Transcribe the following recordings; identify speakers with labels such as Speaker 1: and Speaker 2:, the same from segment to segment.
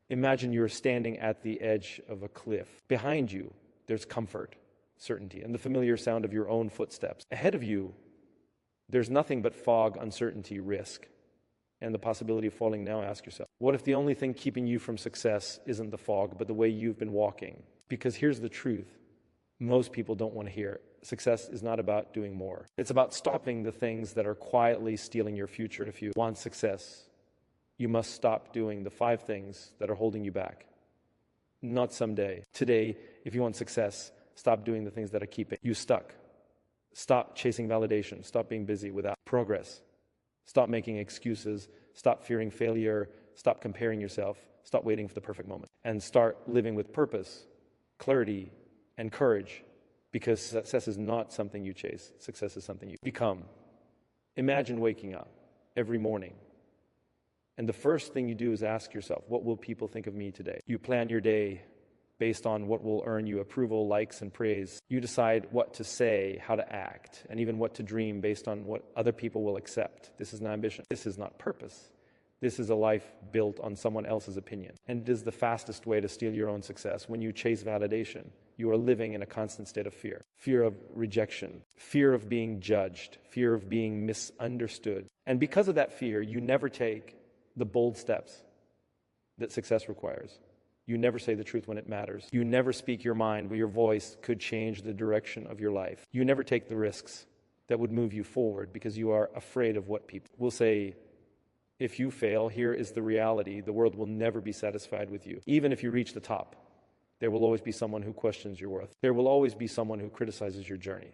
Speaker 1: Imagine you're standing at the edge of a cliff. Behind you, there's comfort, certainty, and the familiar sound of your own footsteps. Ahead of you, there's nothing but fog, uncertainty, risk, and the possibility of falling. Now ask yourself, what if the only thing keeping you from success isn't the fog, but the way you've been walking? Because here's the truth. Most people don't want to hear. Success is not about doing more. It's about stopping the things that are quietly stealing your future. If you want success, you must stop doing the 5 things that are holding you back. Not someday. Today, if you want success, stop doing the things that are keeping you stuck. Stop chasing validation. Stop being busy without progress. Stop making excuses. Stop fearing failure. Stop comparing yourself. Stop waiting for the perfect moment. And start living with purpose, clarity, and courage. Because success is not something you chase. Success is something you become. Imagine waking up every morning, and the first thing you do is ask yourself, what will people think of me today? You plan your day based on what will earn you approval, likes, and praise. You decide what to say, how to act, and even what to dream based on what other people will accept. This is an ambition. This is not purpose. This is a life built on someone else's opinion. And it is the fastest way to steal your own success. When you chase validation, you are living in a constant state of fear. Fear of rejection, fear of being judged, fear of being misunderstood. And because of that fear, you never take the bold steps that success requires. You never say the truth when it matters. You never speak your mind where your voice could change the direction of your life. You never take the risks that would move you forward because you are afraid of what people will say. If you fail, here is the reality. The world will never be satisfied with you. Even if you reach the top, there will always be someone who questions your worth. There will always be someone who criticizes your journey.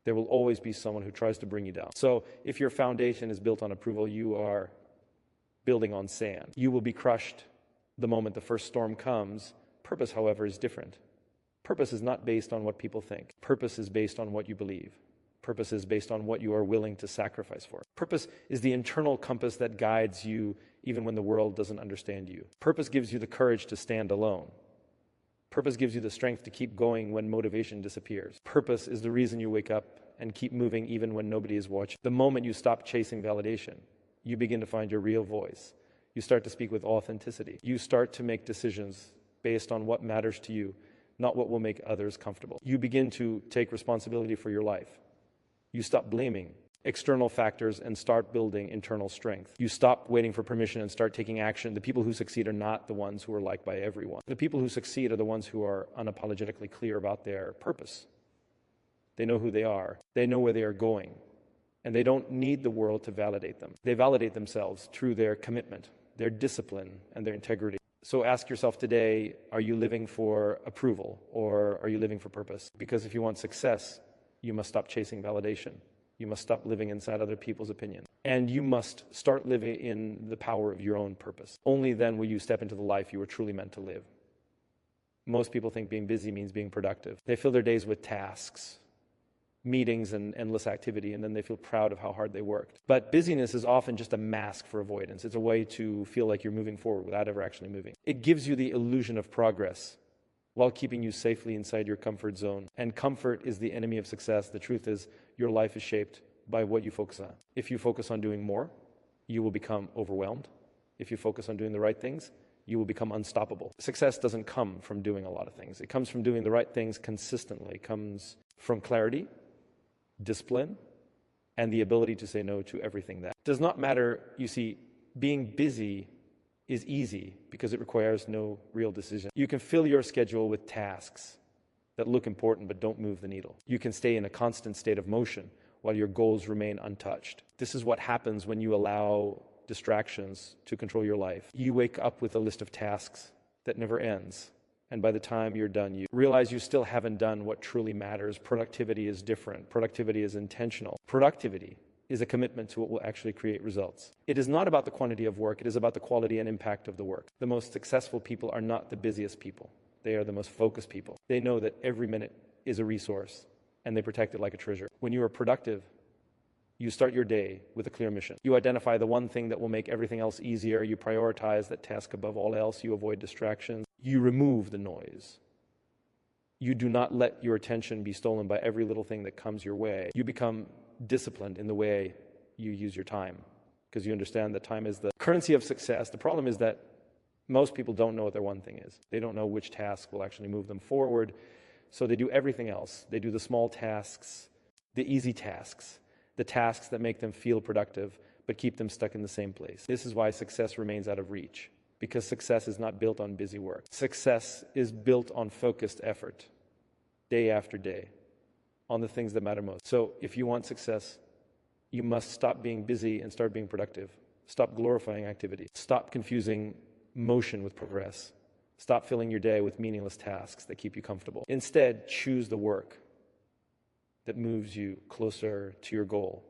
Speaker 1: There will always be someone who tries to bring you down. So if your foundation is built on approval, you are building on sand. You will be crushed the moment the first storm comes. Purpose, however, is different. Purpose is not based on what people think. Purpose is based on what you believe. Purpose is based on what you are willing to sacrifice for. Purpose is the internal compass that guides you even when the world doesn't understand you. Purpose gives you the courage to stand alone. Purpose gives you the strength to keep going when motivation disappears. Purpose is the reason you wake up and keep moving even when nobody is watching. The moment you stop chasing validation, you begin to find your real voice. You start to speak with authenticity. You start to make decisions based on what matters to you, not what will make others comfortable. You begin to take responsibility for your life. You stop blaming external factors and start building internal strength. You stop waiting for permission and start taking action. The people who succeed are not the ones who are liked by everyone. The people who succeed are the ones who are unapologetically clear about their purpose. They know who they are. They know where they are going. And they don't need the world to validate them. They validate themselves through their commitment, their discipline, and their integrity. So ask yourself today, are you living for approval or are you living for purpose? Because if you want success, you must stop chasing validation. You must stop living inside other people's opinions. And you must start living in the power of your own purpose. Only then will you step into the life you were truly meant to live. Most people think being busy means being productive. They fill their days with tasks, meetings, and endless activity, and then they feel proud of how hard they worked. But busyness is often just a mask for avoidance. It's a way to feel like you're moving forward without ever actually moving. It gives you the illusion of progress while keeping you safely inside your comfort zone. And comfort is the enemy of success. The truth is, your life is shaped by what you focus on. If you focus on doing more, you will become overwhelmed. If you focus on doing the right things, you will become unstoppable. Success doesn't come from doing a lot of things. It comes from doing the right things consistently. It comes from clarity, discipline, and the ability to say no to everything that does not matter. You see, being busy is easy because it requires no real decision. You can fill your schedule with tasks that look important but don't move the needle. You can stay in a constant state of motion while your goals remain untouched. This is what happens when you allow distractions to control your life. You wake up with a list of tasks that never ends. And by the time you're done, you realize you still haven't done what truly matters. Productivity is different. Productivity is intentional. Productivity is a commitment to what will actually create results. It is not about the quantity of work. It is about the quality and impact of the work. The most successful people are not the busiest people. They are the most focused people. They know that every minute is a resource, and they protect it like a treasure. When you are productive, you start your day with a clear mission. You identify the one thing that will make everything else easier. You prioritize that task above all else. You avoid distractions. You remove the noise. You do not let your attention be stolen by every little thing that comes your way. You become disciplined in the way you use your time because you understand that time is the currency of success. The problem is that Most people don't know what their one thing is. They don't know which task will actually move them forward. So they do everything else. They do the small tasks, the easy tasks, the tasks that make them feel productive, but keep them stuck in the same place. This is why success remains out of reach, because success is not built on busy work. Success is built on focused effort, day after day, on the things that matter most. So if you want success, you must stop being busy and start being productive. Stop glorifying activity. Stop confusing motion with progress. Stop filling your day with meaningless tasks that keep you comfortable. Instead, choose the work that moves you closer to your goal.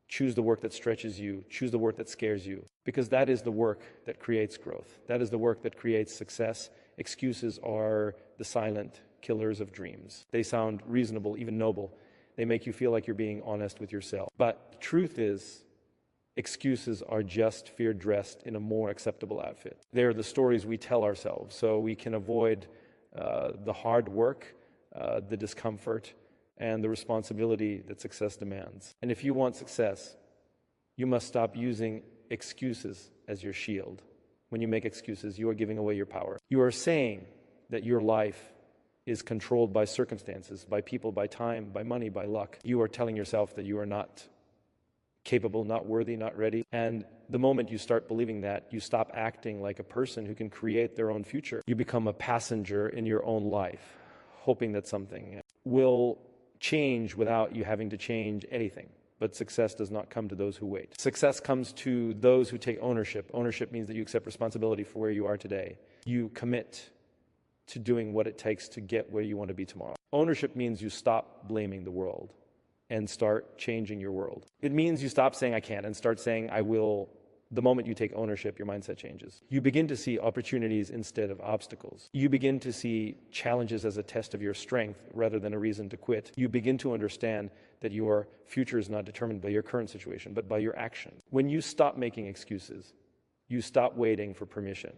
Speaker 1: Choose the work that stretches you. Choose the work that scares you. Because that is the work that creates growth. That is the work that creates success. Excuses are the silent killers of dreams. They sound reasonable, even noble. They make you feel like you're being honest with yourself. But the truth is, excuses are just fear dressed in a more acceptable outfit. They're the stories we tell ourselves so we can avoid the hard work, the discomfort, and the responsibility that success demands. And if you want success, you must stop using excuses as your shield. When you make excuses, you are giving away your power. You are saying that your life is controlled by circumstances, by people, by time, by money, by luck. You are telling yourself that you are not capable, not worthy, not ready. And the moment you start believing that, you stop acting like a person who can create their own future. You become a passenger in your own life, hoping that something will change without you having to change anything. But success does not come to those who wait. Success comes to those who take ownership. Ownership means that you accept responsibility for where you are today. You commit to doing what it takes to get where you want to be tomorrow. Ownership means you stop blaming the world and start changing your world. It means you stop saying I can't and start saying I will. The moment you take ownership, your mindset changes. You begin to see opportunities instead of obstacles. You begin to see challenges as a test of your strength rather than a reason to quit. You begin to understand that your future is not determined by your current situation, but by your action. When you stop making excuses, you stop waiting for permission.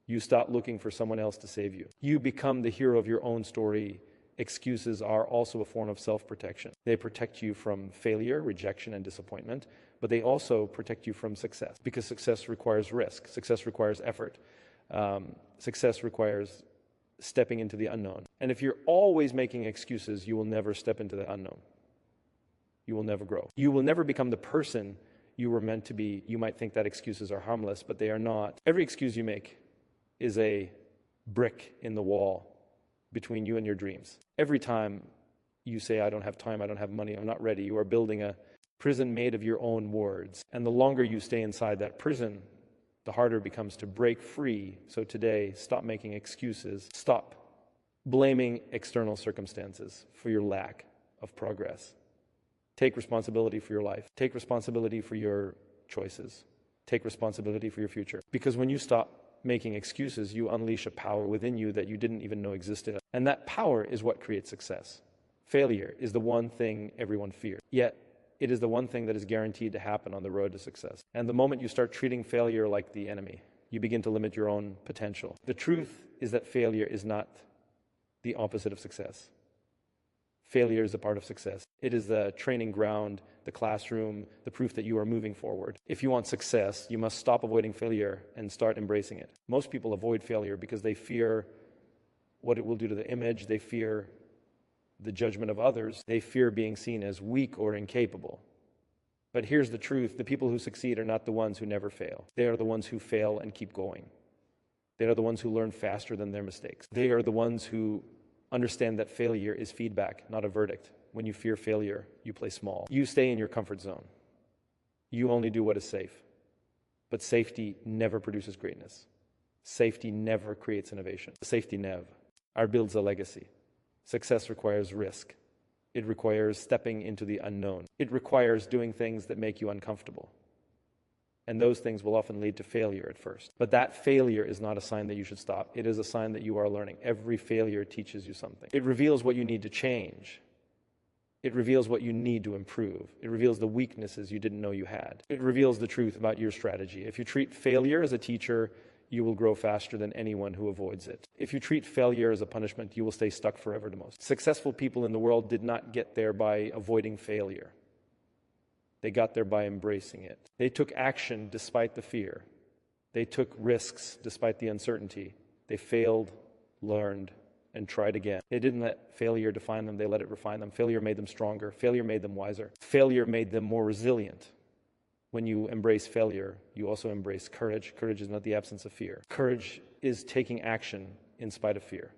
Speaker 1: You stop looking for someone else to save you. You become the hero of your own story. Excuses are also a form of self-protection. They protect you from failure, rejection, and disappointment, but they also protect you from success, because success requires risk. Success requires effort. Success requires stepping into the unknown. And if you're always making excuses, you will never step into the unknown. You will never grow. You will never become the person you were meant to be. You might think that excuses are harmless, but they are not. Every excuse you make is a brick in the wall between you and your dreams. Every time you say, I don't have time, I don't have money, I'm not ready, you are building a prison made of your own words. And the longer you stay inside that prison, the harder it becomes to break free. So today, stop making excuses. Stop blaming external circumstances for your lack of progress. Take responsibility for your life. Take responsibility for your choices. Take responsibility for your future. Because when you stop making excuses, you unleash a power within you that you didn't even know existed. And that power is what creates success. Failure is the one thing everyone fears. Yet, it is the one thing that is guaranteed to happen on the road to success. And the moment you start treating failure like the enemy, you begin to limit your own potential. The truth is that failure is not the opposite of success. Failure is a part of success. It is the training ground, the classroom, the proof that you are moving forward. If you want success, you must stop avoiding failure and start embracing it. Most people avoid failure because they fear what it will do to the image. They fear the judgment of others. They fear being seen as weak or incapable. But here's the truth. The people who succeed are not the ones who never fail. They are the ones who fail and keep going. They are the ones who learn faster than their mistakes. They are the ones who understand that failure is feedback, not a verdict. When you fear failure, you play small. You stay in your comfort zone. You only do what is safe. But safety never produces greatness. Safety never creates innovation. Safety never builds a legacy. Success requires risk. It requires stepping into the unknown. It requires doing things that make you uncomfortable. And those things will often lead to failure at first. But that failure is not a sign that you should stop. It is a sign that you are learning. Every failure teaches you something. It reveals what you need to change. It reveals what you need to improve. It reveals the weaknesses you didn't know you had. It reveals the truth about your strategy. If you treat failure as a teacher, you will grow faster than anyone who avoids it. If you treat failure as a punishment, you will stay stuck forever the most. Successful people in the world did not get there by avoiding failure. They got there by embracing it. They took action despite the fear. They took risks despite the uncertainty. They failed, learned, and tried again. They didn't let failure define them, they let it refine them. Failure made them stronger. Failure made them wiser. Failure made them more resilient. When you embrace failure, you also embrace courage. Courage is not the absence of fear. Courage is taking action in spite of fear.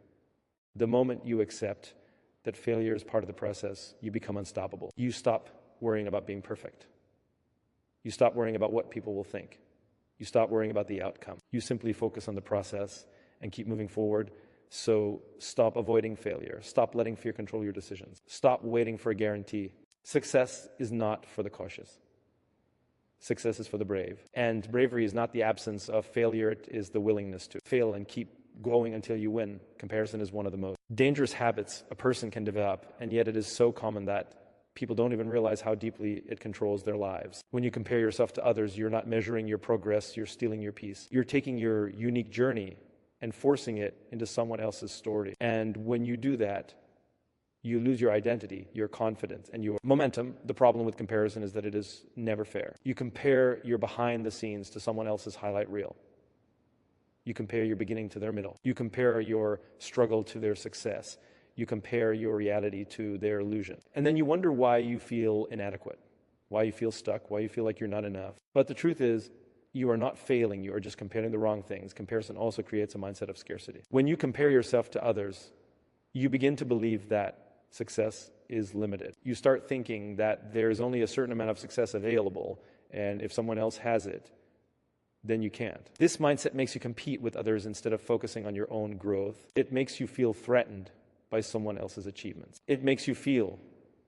Speaker 1: The moment you accept that failure is part of the process, you become unstoppable. You stop worrying about being perfect. You stop worrying about what people will think. You stop worrying about the outcome. You simply focus on the process and keep moving forward. So stop avoiding failure. Stop letting fear control your decisions. Stop waiting for a guarantee. Success is not for the cautious. Success is for the brave. And bravery is not the absence of failure, it is the willingness to fail and keep going until you win. Comparison is one of the most dangerous habits a person can develop, and yet it is so common that people don't even realize how deeply it controls their lives. When you compare yourself to others, you're not measuring your progress, you're stealing your peace. You're taking your unique journey and forcing it into someone else's story. And when you do that, you lose your identity, your confidence, and your momentum. The problem with comparison is that it is never fair. You compare your behind the scenes to someone else's highlight reel. You compare your beginning to their middle. You compare your struggle to their success. You compare your reality to their illusion. And then you wonder why you feel inadequate, why you feel stuck, why you feel like you're not enough. But the truth is, you are not failing, you are just comparing the wrong things. Comparison also creates a mindset of scarcity. When you compare yourself to others, you begin to believe that success is limited. You start thinking that there's only a certain amount of success available, and if someone else has it, then you can't. This mindset makes you compete with others instead of focusing on your own growth. It makes you feel threatened by someone else's achievements. It makes you feel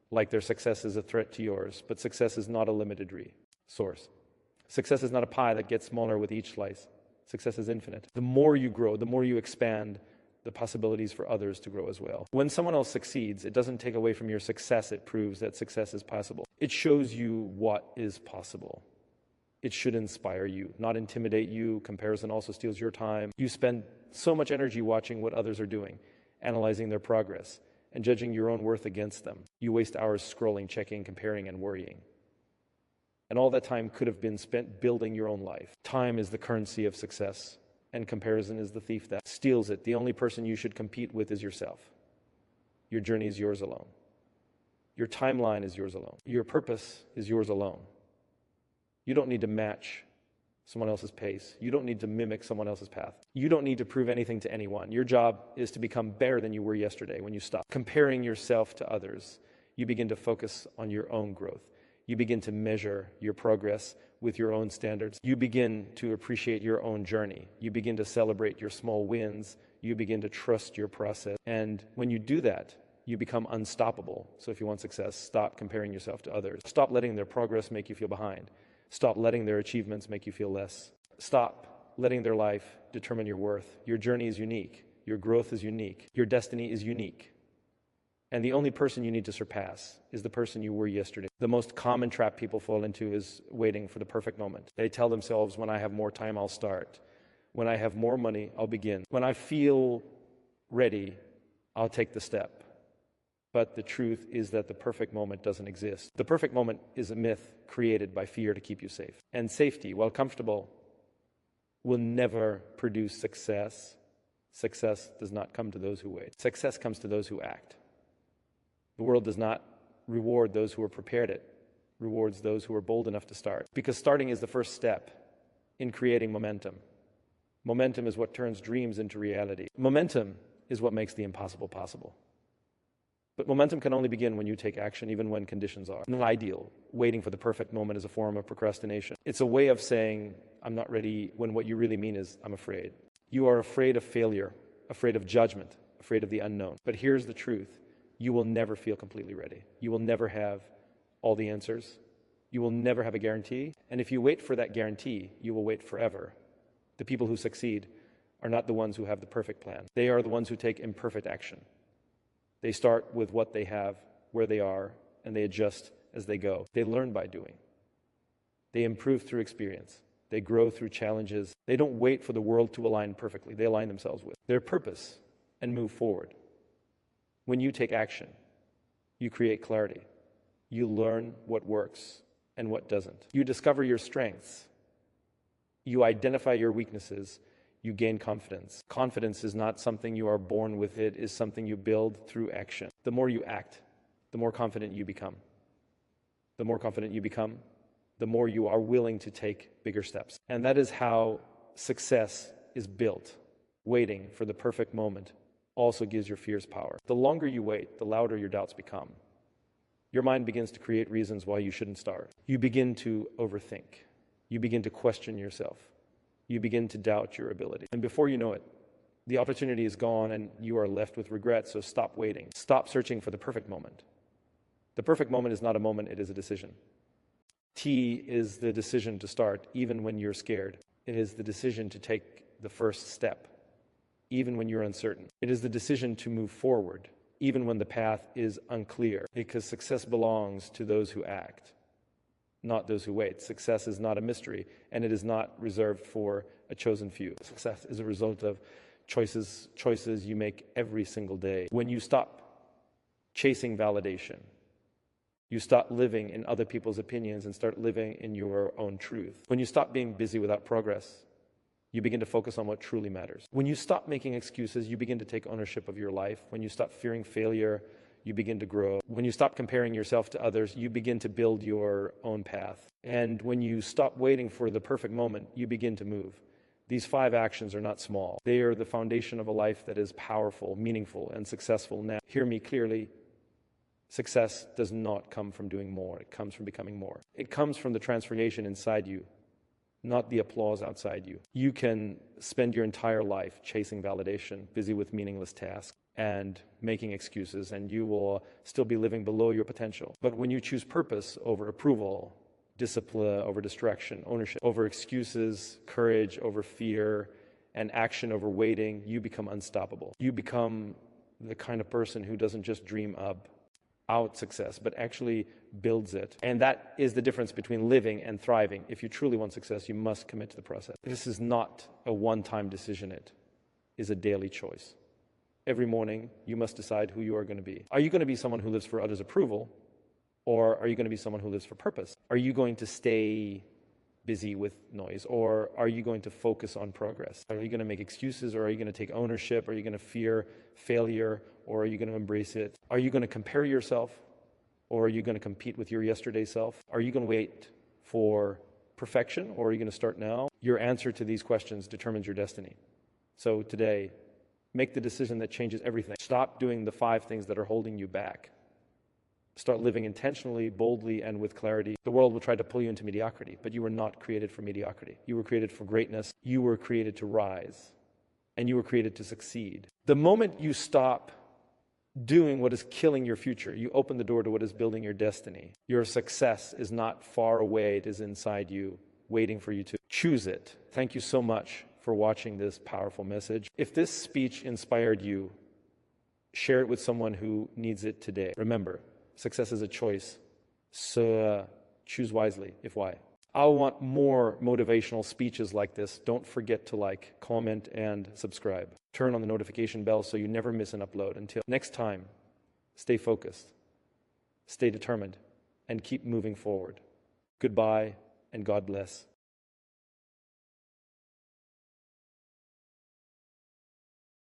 Speaker 1: like their success is a threat to yours, but success is not a limited source. Success is not a pie that gets smaller with each slice. Success is infinite. The more you grow, the more you expand the possibilities for others to grow as well. When someone else succeeds, it doesn't take away from your success, it proves that success is possible. It shows you what is possible. It should inspire you, not intimidate you. Comparison also steals your time. You spend so much energy watching what others are doing, analyzing their progress, and judging your own worth against them. You waste hours scrolling, checking, comparing, and worrying. And all that time could have been spent building your own life. Time is the currency of success, and comparison is the thief that steals it. The only person you should compete with is yourself. Your journey is yours alone. Your timeline is yours alone. Your purpose is yours alone. You don't need to match someone else's pace. You don't need to mimic someone else's path. You don't need to prove anything to anyone. Your job is to become better than you were yesterday. When you stop comparing yourself to others, you begin to focus on your own growth. You begin to measure your progress with your own standards. You begin to appreciate your own journey. You begin to celebrate your small wins. You begin to trust your process. And when you do that, you become unstoppable. So if you want success, stop comparing yourself to others. Stop letting their progress make you feel behind. Stop letting their achievements make you feel less. Stop letting their life determine your worth. Your journey is unique. Your growth is unique. Your destiny is unique. And the only person you need to surpass is the person you were yesterday. The most common trap people fall into is waiting for the perfect moment. They tell themselves, when I have more time, I'll start. When I have more money, I'll begin. When I feel ready, I'll take the step. But the truth is that the perfect moment doesn't exist. The perfect moment is a myth created by fear to keep you safe. And safety, while comfortable, will never produce success. Success does not come to those who wait. Success comes to those who act. The world does not reward those who are prepared, it rewards those who are bold enough to start. Because starting is the first step in creating momentum. Momentum is what turns dreams into reality. Momentum is what makes the impossible possible. But momentum can only begin when you take action, even when conditions are not ideal. Waiting for the perfect moment is a form of procrastination. It's a way of saying, I'm not ready, when what you really mean is, I'm afraid. You are afraid of failure, afraid of judgment, afraid of the unknown. But here's the truth. You will never feel completely ready. You will never have all the answers. You will never have a guarantee. And if you wait for that guarantee, you will wait forever. The people who succeed are not the ones who have the perfect plan. They are the ones who take imperfect action. They start with what they have, where they are, and they adjust as they go. They learn by doing. They improve through experience. They grow through challenges. They don't wait for the world to align perfectly. They align themselves with their purpose and move forward. When you take action, you create clarity. You learn what works and what doesn't. You discover your strengths You identify your weaknesses, you gain confidence. Confidence is not something you are born with, it is something you build through action. The more you act, the more confident you become. The more confident you become, the more you are willing to take bigger steps. And that is how success is built. Waiting for the perfect moment also gives your fears power. The longer you wait, the louder your doubts become. Your mind begins to create reasons why you shouldn't start. You begin to overthink. You begin to question yourself. You begin to doubt your ability. And before you know it, the opportunity is gone and you are left with regret. So stop waiting. Stop searching for the perfect moment. The perfect moment is not a moment, it is a decision. T is the decision to start even when you're scared. It is the decision to take the first step even when you're uncertain. It is the decision to move forward even when the path is unclear, because success belongs to those who act, not those who wait. Success is not a mystery, and it is not reserved for a chosen few. Success is a result of choices you make every single day. When you stop chasing validation, you stop living in other people's opinions and start living in your own truth. When you stop being busy without progress, you begin to focus on what truly matters. When you stop making excuses, you begin to take ownership of your life. When you stop fearing failure, you begin to grow. When you stop comparing yourself to others, you begin to build your own path. And when you stop waiting for the perfect moment, you begin to move. These 5 actions are not small. They are the foundation of a life that is powerful, meaningful, and successful. Now, hear me clearly. Success does not come from doing more. It comes from becoming more. It comes from the transformation inside you, not the applause outside you. You can spend your entire life chasing validation, busy with meaningless tasks and making excuses, and you will still be living below your potential. But when you choose purpose over approval, discipline over distraction, ownership over excuses, courage over fear, and action over waiting, you become unstoppable. You become the kind of person who doesn't just dream up out success, but actually builds it. And that is the difference between living and thriving. If you truly want success, you must commit to the process. This is not a one-time decision. It is a daily choice. Every morning, you must decide who you are going to be. Are you going to be someone who lives for others' approval, or are you going to be someone who lives for purpose? Are you going to stay busy with noise, or are you going to focus on progress? Are you going to make excuses, or are you going to take ownership? Are you going to fear failure, or are you going to embrace it? Are you going to compare yourself, or are you going to compete with your yesterday self? Are you going to wait for perfection, or are you going to start now? Your answer to these questions determines your destiny. So today, make the decision that changes everything. Stop doing the 5 things that are holding you back. Start living intentionally, boldly, and with clarity. The world will try to pull you into mediocrity, but you were not created for mediocrity. You were created for greatness. You were created to rise, and you were created to succeed. The moment you stop doing what is killing your future, you open the door to what is building your destiny. Your success is not far away. It is inside you, waiting for you to choose it. Thank you so much for watching this powerful message. If this speech inspired you, share it with someone who needs it today. Remember, success is a choice, so choose wisely, if why. I want more motivational speeches like this. Don't forget to like, comment, and subscribe. Turn on the notification bell so you never miss an upload. Until next time, stay focused, stay determined, and keep moving forward. Goodbye, and God bless.